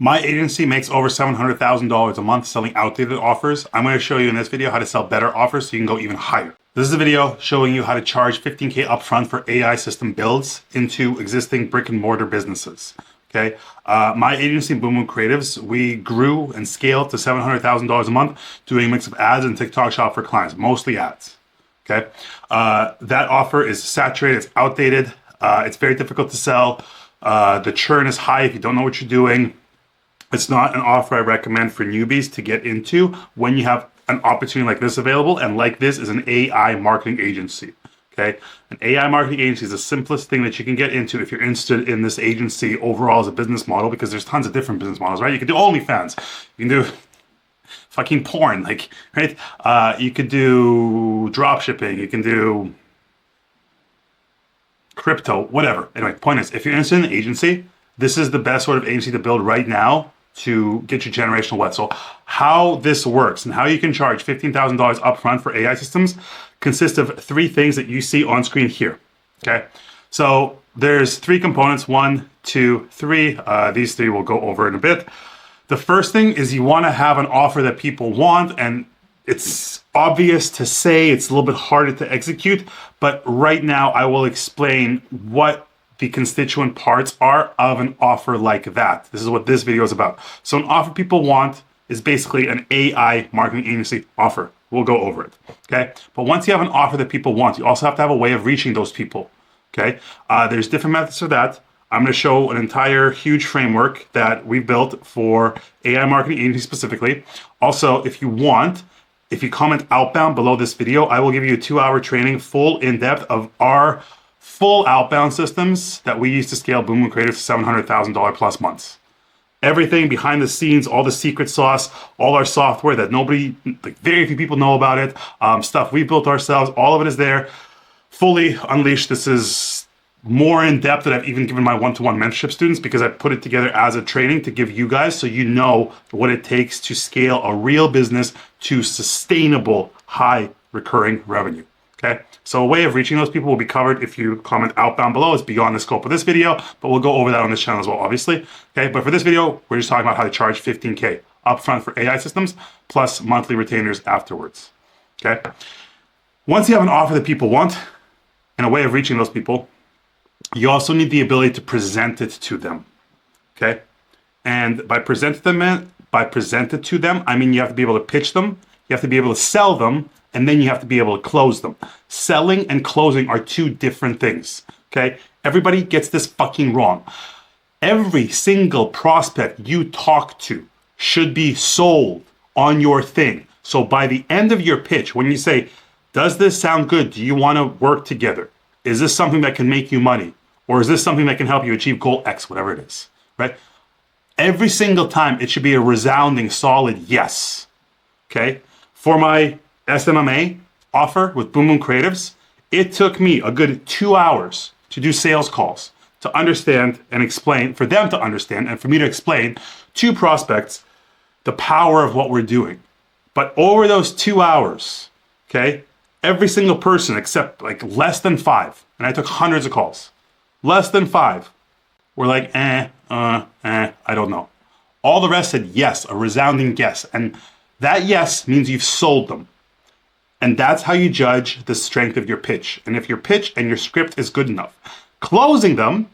My agency makes over $700,000 a month selling outdated offers. I'm going to show you in this video how to sell better offers so you can go even higher. This is a video showing you how to charge $15K upfront for AI system builds into existing brick and mortar businesses. Okay, my agency, Boom Boom Creatives, we grew and scaled to $700,000 a month doing a mix of ads and TikTok shop for clients, mostly ads. Okay, that offer is saturated, it's outdated, it's very difficult to sell. The churn is high if you don't know what you're doing. It's not an offer I recommend for newbies to get into when you have an opportunity like this available, and like this is an AI marketing agency. Okay, an AI marketing agency is the simplest thing that you can get into if you're interested in this agency overall as a business model, because there's tons of different business models, right? You can do OnlyFans, you can do fucking porn, like, right? You could do drop shipping, you can do crypto, whatever. Anyway, point is, if you're interested in an agency, this is the best sort of agency to build right now to get your generational wealth. So how this works and how you can charge $15,000 upfront for AI systems consists of three things that you see on screen here. Okay, so there's three components, 1, 2, 3. These three we'll go over in a bit. The first thing is you want to have an offer that people want, and it's obvious to say, it's a little bit harder to execute, but right now I will explain what the constituent parts are of an offer like that. This is what this video is about. So an offer people want is basically an AI marketing agency offer. We'll go over it, okay? But once you have an offer that people want, you also have to have a way of reaching those people, okay? There's different methods for that. I'm gonna show an entire huge framework that we built for AI marketing agencies specifically. Also, if you want, if you comment outbound below this video, I will give you a 2-hour training, full in-depth of our full outbound systems that we use to scale Boom Boom Creative to $700,000 plus months. Everything behind the scenes, all the secret sauce, all our software that nobody, like very few people know about it, stuff we built ourselves, all of it is there, fully unleashed. This is more in depth than I've even given my one-to-one mentorship students, because I put it together as a training to give you guys so you know what it takes to scale a real business to sustainable, high recurring revenue. Okay, so a way of reaching those people will be covered if you comment outbound below. It's beyond the scope of this video, but we'll go over that on this channel as well, obviously. Okay, but for this video, we're just talking about how to charge $15K upfront for AI systems plus monthly retainers afterwards. Okay, once you have an offer that people want and a way of reaching those people, you also need the ability to present it to them. Okay, and by present it to them, I mean you have to be able to pitch them, you have to be able to sell them, and then you have to be able to close them. Selling and closing are two different things, okay? Everybody gets this fucking wrong. Every single prospect you talk to should be sold on your thing. So by the end of your pitch, when you say, does this sound good? Do you want to work together? Is this something that can make you money? Or is this something that can help you achieve goal X, whatever it is, right? Every single time, it should be a resounding, solid yes, okay? For my SMMA offer with Boom Boom Creatives, it took me a good 2 hours to do sales calls to understand and explain, for them to understand and for me to explain to prospects the power of what we're doing. But over those 2 hours, okay, every single person except like less than 5, and I took hundreds of calls, less than 5 were like, I don't know. All the rest said yes, a resounding yes. And that yes means you've sold them. And that's how you judge the strength of your pitch. And if your pitch and your script is good enough. Closing them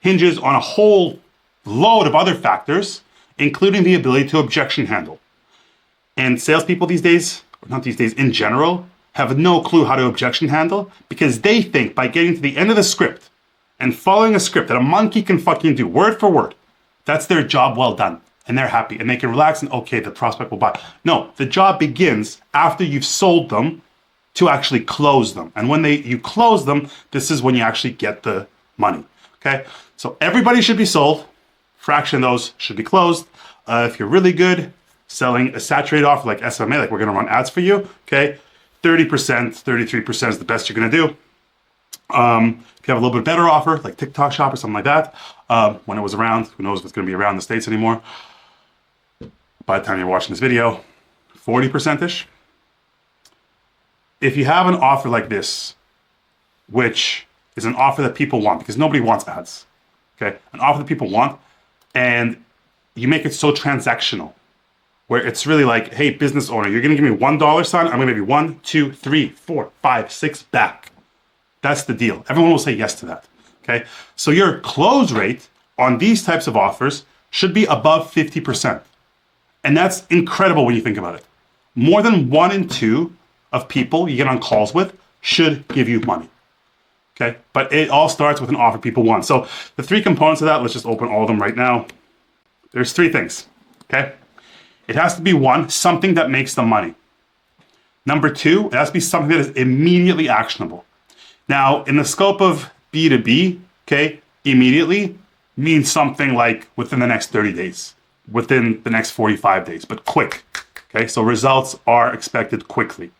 hinges on a whole load of other factors, including the ability to objection handle. And salespeople these days, or not these days, in general, have no clue how to objection handle, because they think by getting to the end of the script and following a script that a monkey can fucking do word for word, that's their job well done. And they're happy and they can relax and okay, the prospect will buy. No, the job begins after you've sold them to actually close them. And when you close them, this is when you actually get the money, okay? So everybody should be sold. Fraction of those should be closed. If you're really good selling a saturated offer like SMA, like we're gonna run ads for you, okay? 30%, 33% is the best you're gonna do. If you have a little bit better offer, like TikTok shop or something like that, when it was around, who knows if it's gonna be around in the States anymore. By the time you're watching this video, 40%-ish. If you have an offer like this, which is an offer that people want, because nobody wants ads, okay? An offer that people want, and you make it so transactional, where it's really like, hey, business owner, you're gonna give me $1, son, I'm gonna give you 1, 2, 3, 4, 5, 6 back. That's the deal. Everyone will say yes to that, okay? So your close rate on these types of offers should be above 50%. And that's incredible when you think about it. More than 1 in 2 of people you get on calls with should give you money, okay? But it all starts with an offer people want. So the 3 components of that, let's just open all of them right now. There's 3 things, okay? It has to be 1, something that makes them money. Number 2, it has to be something that is immediately actionable. Now, in the scope of B2B, okay, immediately means something like within the next 30 days, within the next 45 days, but quick, okay? So results are expected quickly,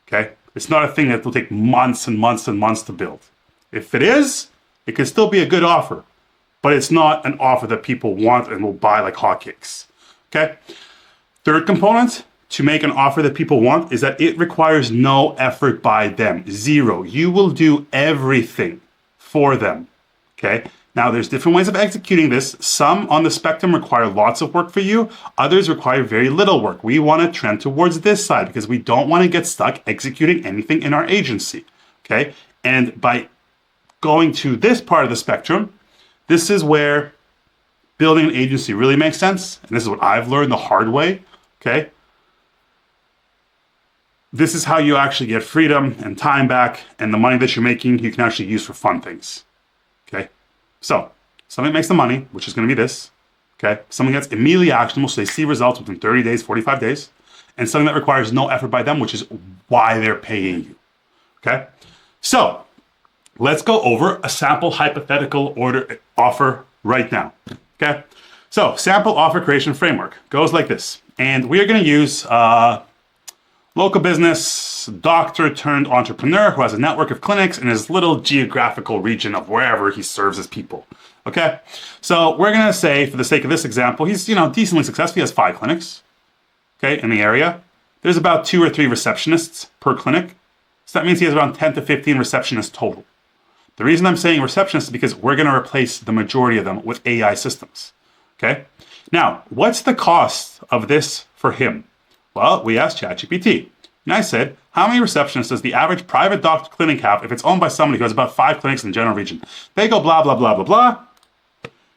okay? It's not a thing that will take months and months and months to build. If it is, it can still be a good offer, but it's not an offer that people want and will buy like hotcakes, okay? 3rd component to make an offer that people want is that it requires no effort by them, 0. You will do everything for them, okay? Now, there's different ways of executing this. Some on the spectrum require lots of work for you. Others require very little work. We want to trend towards this side because we don't want to get stuck executing anything in our agency, okay? And by going to this part of the spectrum, this is where building an agency really makes sense. And this is what I've learned the hard way, okay? This is how you actually get freedom and time back, and the money that you're making, you can actually use for fun things, okay? So, something that makes the money, which is gonna be this, okay? Something that's immediately actionable, so they see results within 30 days, 45 days, and something that requires no effort by them, which is why they're paying you, okay? So, let's go over a sample hypothetical order offer right now, okay? So, sample offer creation framework goes like this, and we are gonna use local business, doctor turned entrepreneur who has a network of clinics in his little geographical region of wherever he serves his people, okay? So we're gonna say, for the sake of this example, he's, decently successful. He has 5 clinics, okay, in the area. There's about 2 or 3 receptionists per clinic. So that means he has around 10 to 15 receptionists total. The reason I'm saying receptionists is because we're gonna replace the majority of them with AI systems, okay? Now, what's the cost of this for him? Well, we asked ChatGPT, and I said, how many receptionists does the average private doctor clinic have if it's owned by somebody who has about 5 clinics in the general region? They go blah, blah, blah, blah, blah.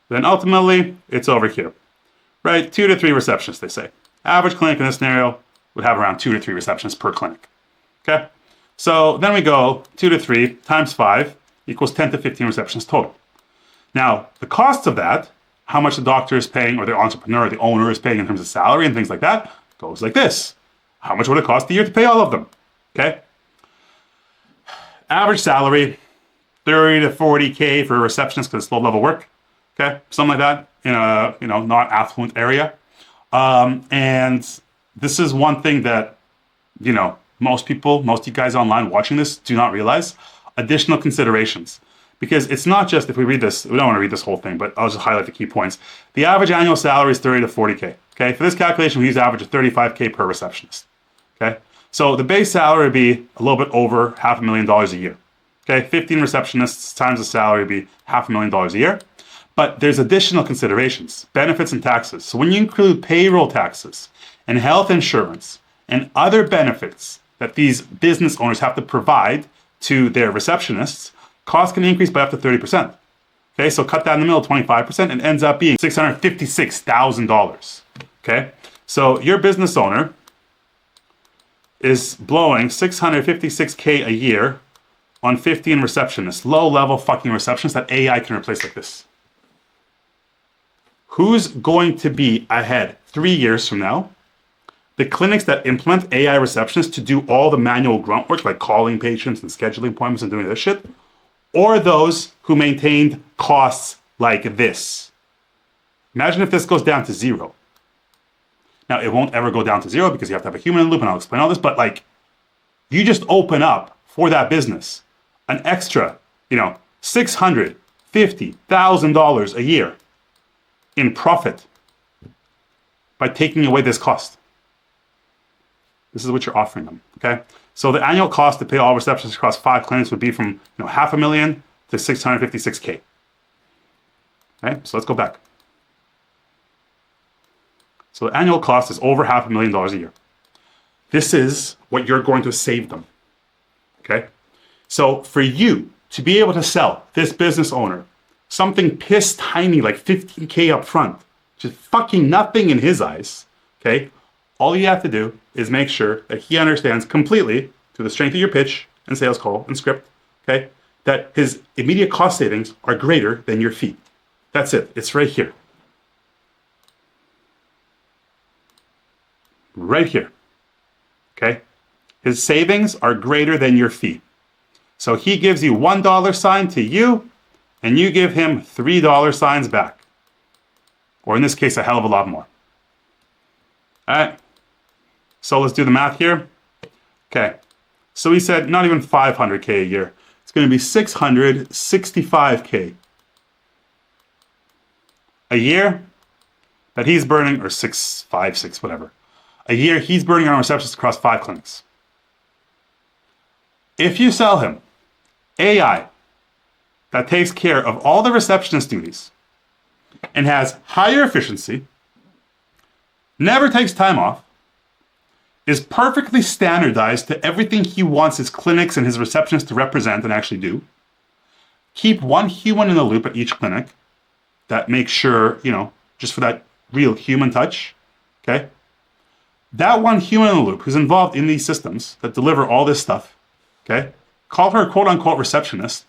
Then ultimately, it's over here, right? 2 to 3 receptionists, they say. Average clinic in this scenario would have around 2 to 3 receptionists per clinic, okay? So then we go 2 to 3 times 5 equals 10 to 15 receptionists total. Now, the cost of that, how much the doctor is paying or the entrepreneur or the owner is paying in terms of salary and things like that, goes like this. How much would it cost a year to pay all of them? Okay. Average salary, 30 to 40K for a receptionist because it's low level work. Okay. Something like that in a, not affluent area. And this is one thing that, most people, most of you guys online watching this do not realize. Additional considerations. Because it's not just, if we read this, we don't want to read this whole thing, but I'll just highlight the key points. The average annual salary is 30 to 40K. Okay, for this calculation, we use average of 35K per receptionist. Okay, so the base salary would be a little bit over $500,000 a year. Okay, 15 receptionists times the salary would be $500,000 a year. But there's additional considerations, benefits and taxes. So when you include payroll taxes and health insurance and other benefits that these business owners have to provide to their receptionists, costs can increase by up to 30%. Okay, so cut that in the middle, 25%, and ends up being $656,000. Okay, so your business owner is blowing $656K a year on 15 receptionists, low-level fucking receptionists that AI can replace like this. Who's going to be ahead 3 years from now? The clinics that implement AI receptionists to do all the manual grunt work, like calling patients and scheduling appointments and doing this shit, or those who maintained costs like this? Imagine if this goes down to 0. Now, it won't ever go down to 0 because you have to have a human in the loop, and I'll explain all this, but you just open up for that business an extra, $650,000 a year in profit by taking away this cost. This is what you're offering them, okay? So the annual cost to pay all receptionists across 5 clinics would be from $500,000 to $656K. Okay, so let's go back. So the annual cost is over $500,000 a year. This is what you're going to save them. Okay? So for you to be able to sell this business owner something piss tiny like $15K up front, which is fucking nothing in his eyes, okay? All you have to do is make sure that he understands completely, through the strength of your pitch and sales call and script, okay, that his immediate cost savings are greater than your fee. That's it. It's right here. Right here. Okay? His savings are greater than your fee. So he gives you $1 sign to you, and you give him $3 signs back. Or in this case, a hell of a lot more. All right. So let's do the math here. Okay. So we said not even $500K a year. It's going to be $665K a year that he's burning, or 656, whatever. A year he's burning on receptionists across 5 clinics. If you sell him AI that takes care of all the receptionist duties and has higher efficiency, never takes time off, is perfectly standardized to everything he wants his clinics and his receptionists to represent and actually do, keep one human in the loop at each clinic that makes sure, just for that real human touch, okay? That one human in the loop who's involved in these systems that deliver all this stuff, okay? Call her a quote-unquote receptionist,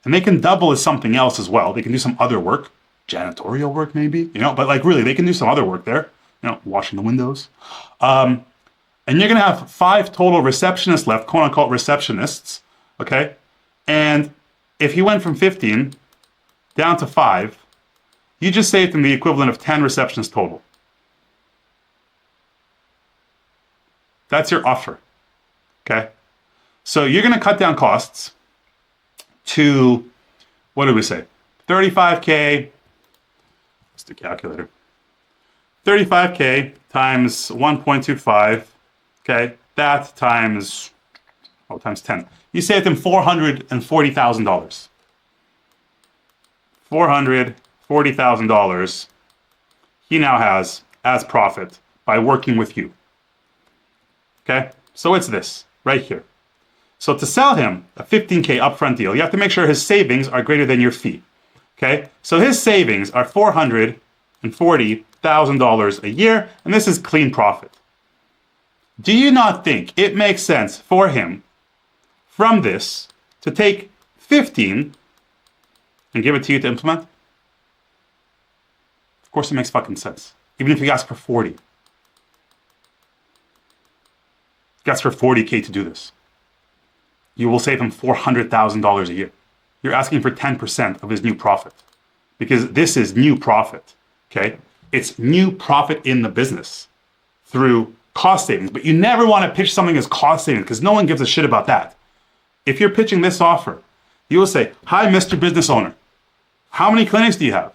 and they can double as something else as well. They can do some other work, janitorial work maybe, but like really, they can do some other work there, washing the windows. And you're going to have 5 total receptionists left, quote-unquote receptionists, okay? And if he went from 15 down to 5, you just saved him the equivalent of 10 receptionists total. That's your offer, okay? So you're going to cut down costs to, what did we say? 35K, let's do calculator. 35K times 1.25, okay? That times 10. You saved him $440,000. $440,000 he now has as profit by working with you. Okay? So it's this right here. So to sell him a $15K upfront deal, you have to make sure his savings are greater than your fee. Okay? So his savings are $440,000 a year, and this is clean profit. Do you not think it makes sense for him from this to take 15 and give it to you to implement? Of course it makes fucking sense. Even if you ask for 40. You ask for 40K to do this. You will save him $400,000 a year. You're asking for 10% of his new profit. Because this is new profit, okay? It's new profit in the business through cost savings. But you never want to pitch something as cost savings because no one gives a shit about that. If you're pitching this offer, you will say, hi, Mr. Business Owner. How many clinics do you have?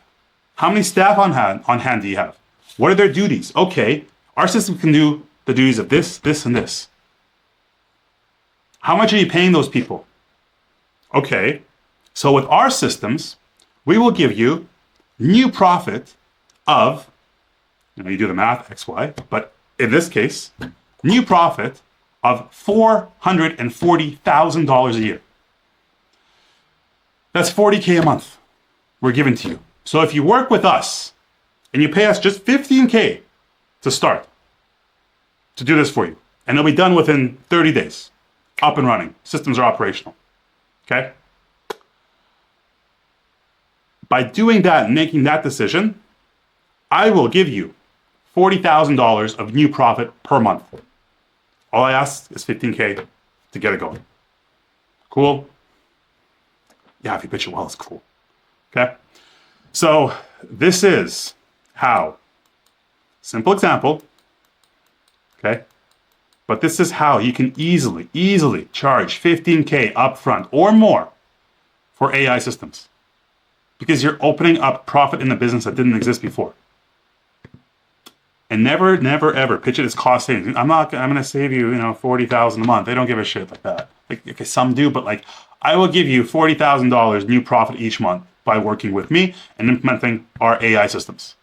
How many staff on hand do you have? What are their duties? Okay, our system can do the duties of this, this, and this. How much are you paying those people? Okay, so with our systems, we will give you new profit of, you do the math, X, Y, but in this case, new profit of $440,000 a year. That's 40K a month we're giving to you. So if you work with us and you pay us just 15K to start to do this for you, and it'll be done within 30 days, up and running, systems are operational, okay? By doing that and making that decision, I will give you $40,000 of new profit per month. All I ask is 15K to get it going. Cool? Yeah, if you pitch it well, it's cool. Okay? So this is how. Simple example. Okay? But this is how you can easily charge 15K upfront or more for AI systems. Because you're opening up profit in the business that didn't exist before. And never, ever pitch it as cost savings. I'm going to save you, $40,000 a month. They don't give a shit like that. Like, okay, some do, but like, I will give you $40,000 new profit each month by working with me and implementing our AI systems.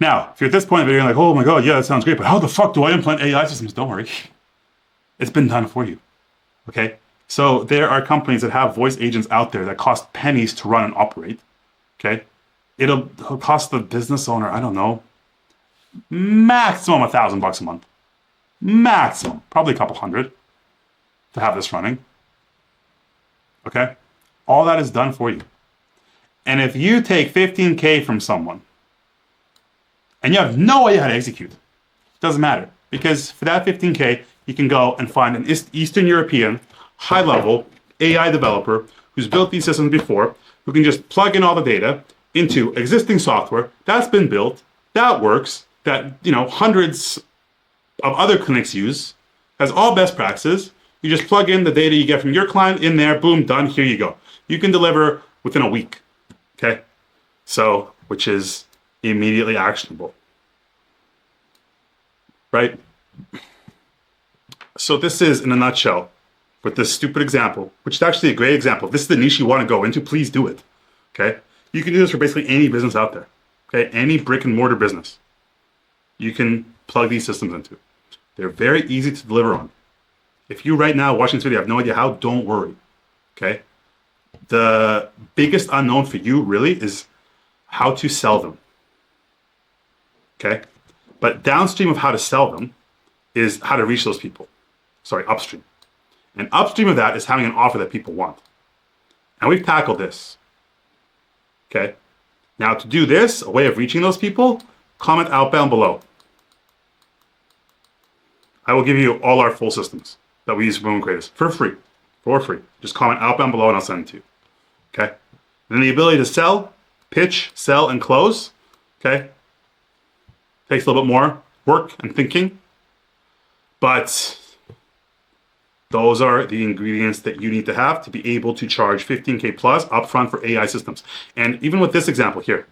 Now, if you're at this point of the video, you're like, oh my God, yeah, that sounds great, but how the fuck do I implement AI systems? Don't worry. It's been done for you, okay? So there are companies that have voice agents out there that cost pennies to run and operate, okay? It'll cost the business owner, I don't know, maximum $1,000 a month. Maximum, probably a couple hundred to have this running, okay? All that is done for you. And if you take 15K from someone and you have no idea how to execute, it doesn't matter. Because for that 15K, you can go and find an Eastern European, high-level AI developer who's built these systems before, who can just plug in all the data into existing software that's been built, that works, that hundreds of other clinics use, has all best practices. You just plug in the data you get from your client in there, boom, done, here you go. You can deliver within a week, okay? So, which is immediately actionable, right? So this is, in a nutshell, with this stupid example, which is actually a great example. If this is the niche you want to go into, please do it, okay? You can do this for basically any business out there, okay? Any brick and mortar business you can plug these systems into. They're very easy to deliver on. If you right now watching this video have no idea how, don't worry, okay? The biggest unknown for you really is how to sell them, okay? But downstream of how to sell them is how to reach those people. Sorry, upstream. And upstream of that is having an offer that people want. And we've tackled this, okay? Now to do this, a way of reaching those people, comment outbound below. I will give you all our full systems that we use for Boom Creators for free. Just comment outbound below and I'll send it to you, okay? And then the ability to sell, pitch, sell, and close, okay? Takes a little bit more work and thinking, but those are the ingredients that you need to have to be able to charge 15K plus upfront for AI systems. And even with this example here,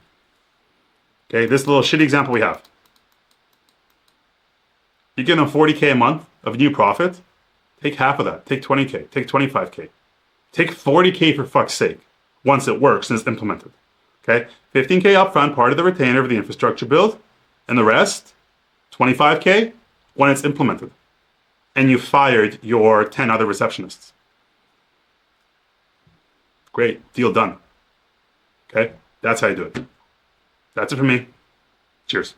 okay, this little shitty example we have, you get them 40K a month of new profit, take half of that, take 20K, take 25K, take 40K for fuck's sake, once it works and it's implemented, okay? 15K upfront, part of the retainer for the infrastructure build, and the rest, 25K, when it's implemented. And you fired your 10 other receptionists. Great, deal done, okay? That's how you do it. That's it for me. Cheers.